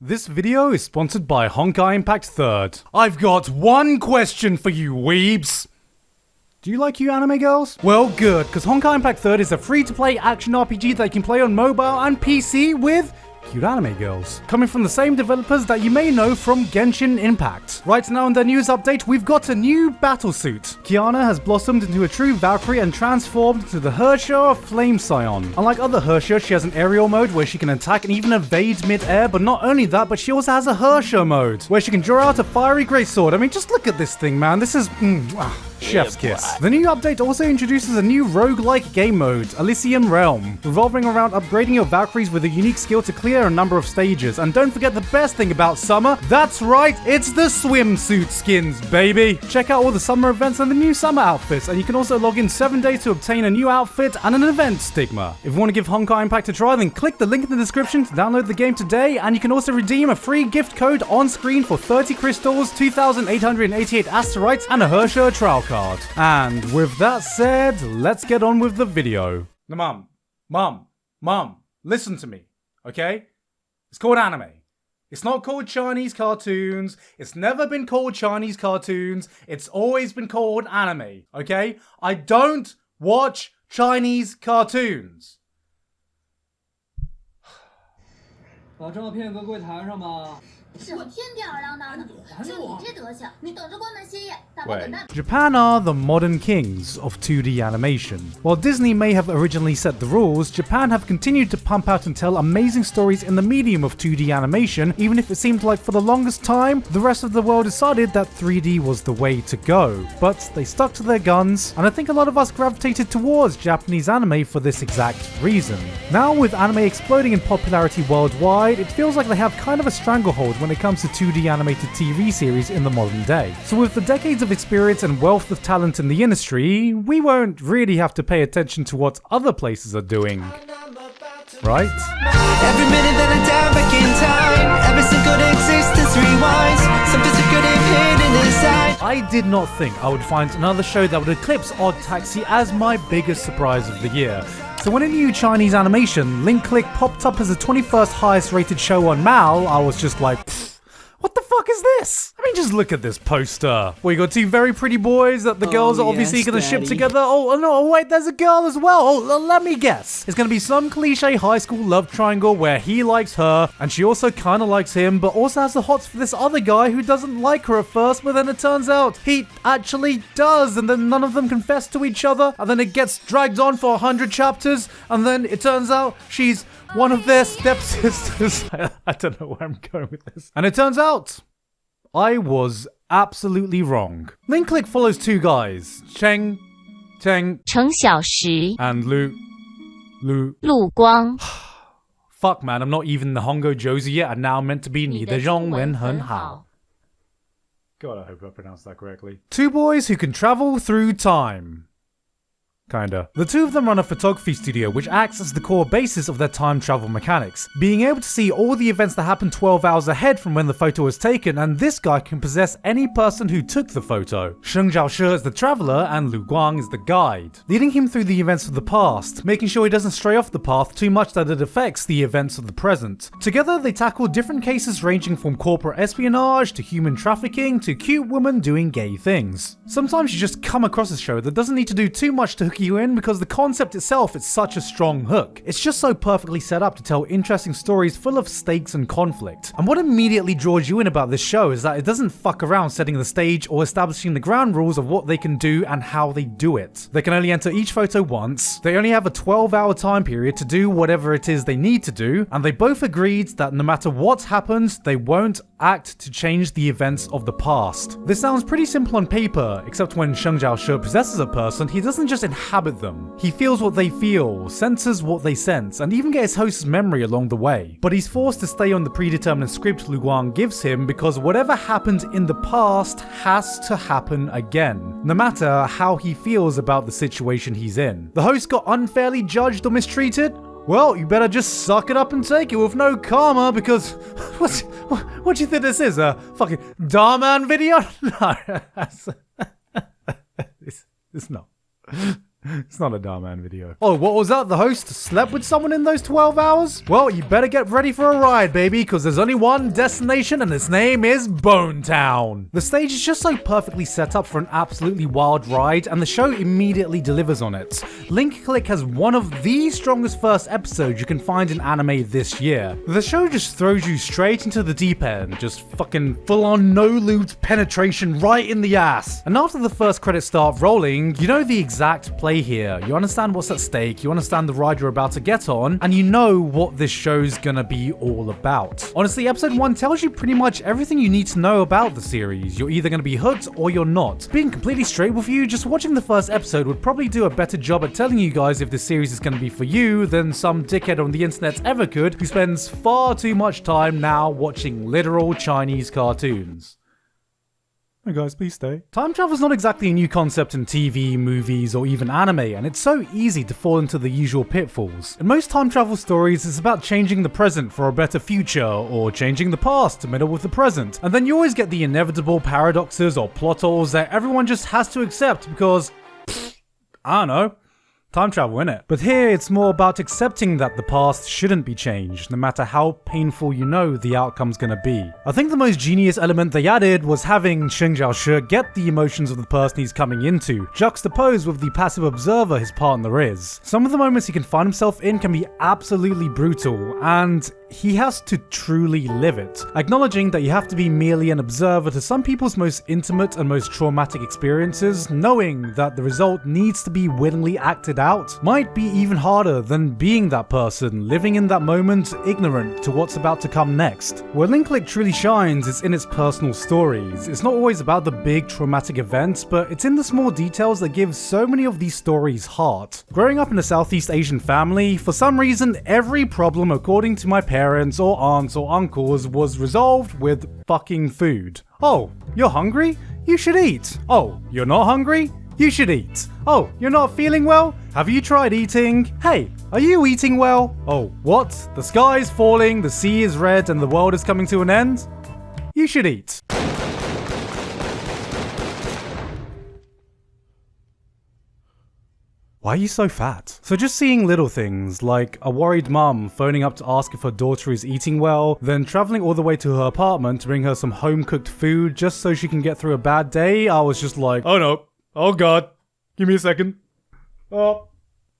This video is sponsored by Honkai Impact 3rd. I've got one question for you weebs. Do you like you anime girls? Well good, because Honkai Impact 3rd is a free-to-play action RPG that you can play on mobile and PC with cute anime girls. Coming from the same developers that you may know from Genshin Impact. Right now in their news update, we've got a new battlesuit. Kiana has blossomed into a true Valkyrie and transformed into the Hersher Flame Scion. Unlike other Hersher, she has an aerial mode where she can attack and even evade mid-air, but not only that, but she also has a Hersher mode, where she can draw out a fiery greatsword. I mean, just look at this thing, man. This is... chef's kiss. The new update also introduces a new roguelike game mode, Elysium Realm, revolving around upgrading your Valkyries with a unique skill to clear a number of stages. And don't forget the best thing about summer, that's right, it's the swimsuit skins, baby! Check out all the summer events and the new summer outfits, and you can also log in 7 days to obtain a new outfit and an event stigma. If you want to give Honkai Impact a try, then click the link in the description to download the game today, and you can also redeem a free gift code on screen for 30 crystals, 2,888 asteroids, and a Hersher trial card. And with that said, let's get on with the video. Now, Mom, listen to me, okay? It's called anime. It's not called Chinese cartoons. It's never been called Chinese cartoons. It's always been called anime, okay? I don't watch Chinese cartoons. 把照片搁柜台上吧。 是我天吊儿郎当的，就你这德行，你等着关门歇业，大宝滚蛋！ Japan are the modern kings of 2D animation. While Disney may have originally set the rules, Japan have continued to pump out and tell amazing stories in the medium of 2D animation, even if it seemed like for the longest time, the rest of the world decided that 3D was the way to go. But they stuck to their guns, and I think a lot of us gravitated towards Japanese anime for this exact reason. Now with anime exploding in popularity worldwide, it feels like they have kind of a stranglehold when it comes to 2D animated TV series in the modern day. So with the decades of experience and wealth of talent in the industry, we won't really have to pay attention to what other places are doing. Right? Every minute that I dive back in time, every single existence rewinds, something secretive hidden inside. I did not think I would find another show that would eclipse Odd Taxi as my biggest surprise of the year. So when a new Chinese animation, Link Click, popped up as the 21st highest rated show on MAL, I was just like, what the fuck is this? I mean, just look at this poster. We got two very pretty boys that the girls are obviously yes, gonna ship Daddy. together. Oh no, wait, there's a girl as well. Oh, let me guess. It's gonna be some cliche high school love triangle where he likes her and she also kinda likes him, but also has the hots for this other guy who doesn't like her at first, but then it turns out he actually does, and then none of them confess to each other, and then it gets dragged on for 100 chapters, and then it turns out she's one of their stepsisters. I don't know where I'm going with this. And it turns out, I was absolutely wrong. Link Click follows two guys, Teng, 程小时 and Lu. 陆光 Fuck man, I'm not even the Hongo Josie yet, and now I'm meant to be 你的中文很好. God, I hope I pronounced that correctly. Two boys who can travel through time. Kinda. The two of them run a photography studio which acts as the core basis of their time travel mechanics, being able to see all the events that happen 12 hours ahead from when the photo was taken, and this guy can possess any person who took the photo. Sheng Zhaoshi is the traveler and Lu Guang is the guide, leading him through the events of the past, making sure he doesn't stray off the path too much that it affects the events of the present. Together they tackle different cases ranging from corporate espionage to human trafficking to cute women doing gay things. Sometimes you just come across a show that doesn't need to do too much to hook you in because the concept itself is such a strong hook. It's just so perfectly set up to tell interesting stories full of stakes and conflict. And what immediately draws you in about this show is that it doesn't fuck around setting the stage or establishing the ground rules of what they can do and how they do it. They can only enter each photo once, they only have a 12-hour time period to do whatever it is they need to do, and they both agreed that no matter what happens, they won't act to change the events of the past. This sounds pretty simple on paper, except when Sheng Zhaoshi possesses a person, he doesn't just inhabit them. He feels what they feel, senses what they sense, and even gets host's memory along the way. But he's forced to stay on the predetermined script Lu Guang gives him because whatever happened in the past has to happen again, no matter how he feels about the situation he's in. The host got unfairly judged or mistreated? Well, you better just suck it up and take it with no karma because... What do you think this is? A fucking Darman video? No, it's not. It's not a Darman video. Oh, what was that? The host slept with someone in those 12 hours? Well, you better get ready for a ride, baby, because there's only one destination and its name is Bone Town. The stage is just so perfectly set up for an absolutely wild ride, and the show immediately delivers on it. Link Click has one of the strongest first episodes you can find in anime this year. The show just throws you straight into the deep end, just fucking full-on no-lubed penetration right in the ass. And after the first credits start rolling, you know the exact play here. You understand what's at stake, you understand the ride you're about to get on, and you know what this show's gonna be all about. Honestly, episode 1 tells you pretty much everything you need to know about the series. You're either gonna be hooked or you're not. Being completely straight with you, just watching the first episode would probably do a better job at telling you guys if this series is gonna be for you than some dickhead on the internet ever could who spends far too much time now watching literal Chinese cartoons. Hey guys, please stay. Time travel is not exactly a new concept in TV, movies, or even anime, and it's so easy to fall into the usual pitfalls. In most time travel stories, it's about changing the present for a better future, or changing the past to meddle with the present. And then you always get the inevitable paradoxes or plot holes that everyone just has to accept because, I don't know, time travel, innit? But here it's more about accepting that the past shouldn't be changed, no matter how painful you know the outcome's gonna be. I think the most genius element they added was having Sheng Jiaoshi get the emotions of the person he's coming into, juxtaposed with the passive observer his partner is. Some of the moments he can find himself in can be absolutely brutal, and he has to truly live it, acknowledging that you have to be merely an observer to some people's most intimate and most traumatic experiences, knowing that the result needs to be willingly acted out, might be even harder than being that person, living in that moment, ignorant to what's about to come next. Where Link Click truly shines is in its personal stories. It's not always about the big traumatic events, but it's in the small details that give so many of these stories heart. Growing up in a Southeast Asian family, for some reason, every problem, according to my parents or aunts or uncles, was resolved with fucking food. Oh, you're hungry? You should eat. Oh, you're not hungry? You should eat. Oh, you're not feeling well? Have you tried eating? Hey, are you eating well? Oh, what? The sky's falling, the sea is red, and the world is coming to an end? You should eat. Why are you so fat? So just seeing little things, like a worried mum phoning up to ask if her daughter is eating well, then travelling all the way to her apartment to bring her some home-cooked food just so she can get through a bad day, I was just like, oh no, oh god, give me a second. Oh,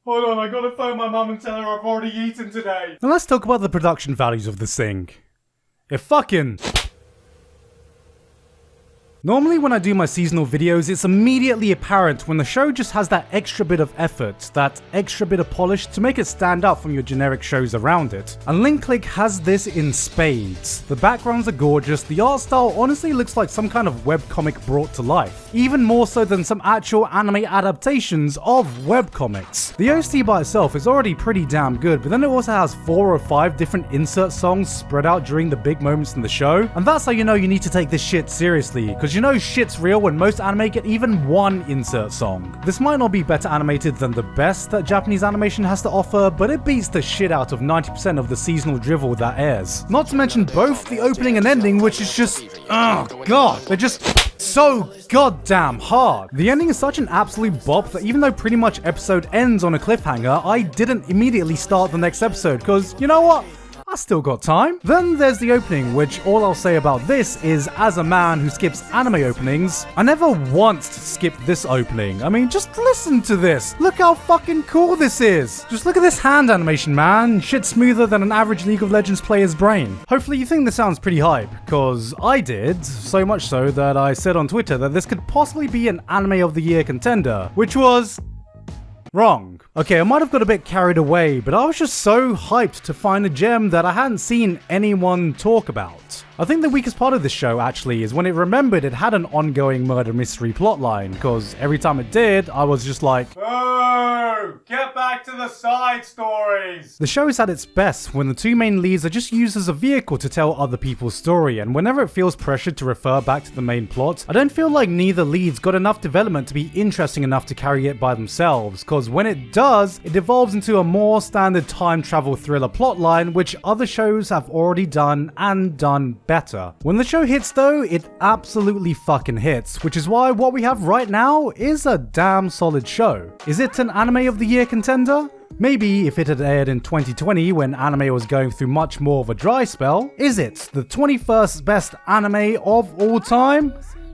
hold on, I gotta phone my mum and tell her I've already eaten today. Now let's talk about the production values of this thing. It fucking... Normally when I do my seasonal videos, it's immediately apparent when the show just has that extra bit of effort, that extra bit of polish to make it stand out from your generic shows around it. And Link Click has this in spades. The backgrounds are gorgeous, the art style honestly looks like some kind of webcomic brought to life. Even more so than some actual anime adaptations of webcomics. The OST by itself is already pretty damn good, but then it also has 4 or 5 different insert songs spread out during the big moments in the show. And that's how you know you need to take this shit seriously, because you know shit's real when most anime get even 1 insert song. This might not be better animated than the best that Japanese animation has to offer, but it beats the shit out of 90% of the seasonal drivel that airs. Not to mention both the opening and ending, which is just, oh god, they're just so goddamn hard. The ending is such an absolute bop that even though pretty much episode ends on a cliffhanger, I didn't immediately start the next episode, because you know what? I still got time. Then there's the opening, which all I'll say about this is, as a man who skips anime openings, I never once skipped this opening. I mean, just listen to this. Look how fucking cool this is. Just look at this hand animation, man. Shit smoother than an average League of Legends player's brain. Hopefully you think this sounds pretty hype, because I did. So much so that I said on Twitter that this could possibly be an Anime of the Year contender, which was... wrong. Okay, I might have got a bit carried away, but I was just so hyped to find a gem that I hadn't seen anyone talk about. I think the weakest part of this show actually is when it remembered it had an ongoing murder mystery plotline, because every time it did, I was just like, oh, No! Get back to the side stories! The show is at its best when the two main leads are just used as a vehicle to tell other people's story, and whenever it feels pressured to refer back to the main plot, I don't feel like neither leads got enough development to be interesting enough to carry it by themselves, cause when it does, it devolves into a more standard time travel thriller plotline which other shows have already done and done better. When the show hits though, it absolutely fucking hits, which is why what we have right now is a damn solid show. Is it an Anime of the Year contender? Maybe if it had aired in 2020 when anime was going through much more of a dry spell. Is it the 21st best anime of all time?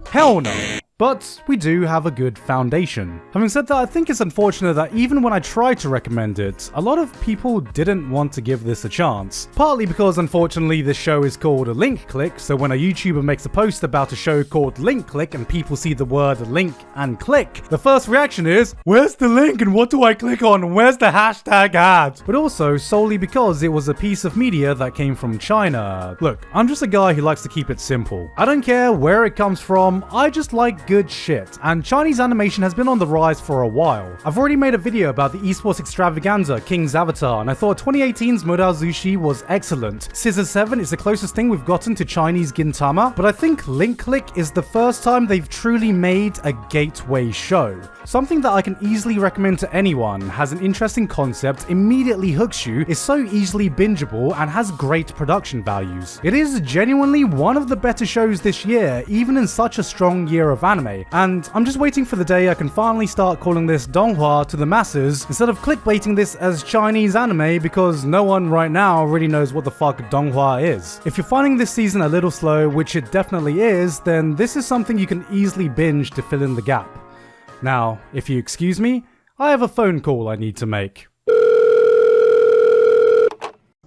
Hell no. But we do have a good foundation. Having said that, I think it's unfortunate that even when I tried to recommend it, a lot of people didn't want to give this a chance. Partly because unfortunately this show is called a link click, so when a YouTuber makes a post about a show called link click and people see the word link and click, the first reaction is, where's the link and what do I click on and where's the hashtag ad? But also solely because it was a piece of media that came from China. Look, I'm just a guy who likes to keep it simple. I don't care where it comes from, I just like good shit, and Chinese animation has been on the rise for a while. I've already made a video about the esports extravaganza King's Avatar, and I thought 2018's Modal Zushi was excellent. Scissor 7 is the closest thing we've gotten to Chinese Gintama, but I think Link Click is the first time they've truly made a gateway show. Something that I can easily recommend to anyone, has an interesting concept, immediately hooks you, is so easily bingeable, and has great production values. It is genuinely one of the better shows this year, even in such a strong year of anime, and I'm just waiting for the day I can finally start calling this donghua to the masses, instead of clickbaiting this as Chinese anime, because no one right now really knows what the fuck donghua is. If you're finding this season a little slow, which it definitely is, then this is something you can easily binge to fill in the gap. Now, if you excuse me, I have a phone call I need to make.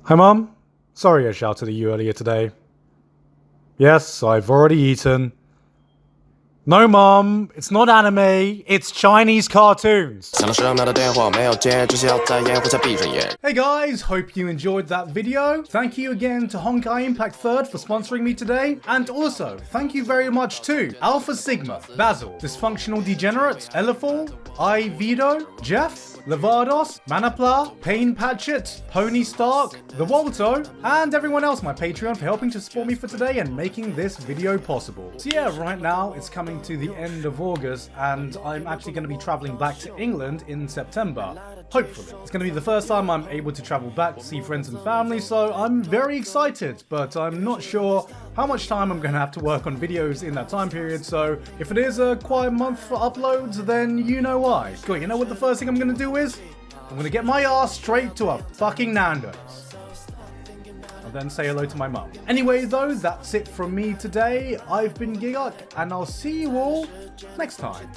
Hi Mom, sorry I shouted at you earlier today. Yes, I've already eaten. No Mom, it's not anime, it's Chinese cartoons. Hey guys, hope you enjoyed that video. Thank you again to Honkai Impact 3rd for sponsoring me today. And also, thank you very much to Alpha Sigma, Basil, Dysfunctional Degenerate, Elefall, I Vito, Jeff, Levados, Manapla, Pain Patchett, Pony Stark, The Walto, and everyone else on my Patreon for helping to support me for today and making this video possible. So yeah, right now it's coming to the end of August and I'm actually going to be traveling back to England in September. Hopefully. It's going to be the first time I'm able to travel back to see friends and family, so I'm very excited, but I'm not sure how much time I'm going to have to work on videos in that time period, so if it is a quiet month for uploads, then you know why. Cool, you know what the first thing I'm going to do is? I'm going to get my ass straight to a fucking Nando's. I'll then say hello to my mum. Anyway though, that's it from me today. I've been Gigguk, and I'll see you all next time.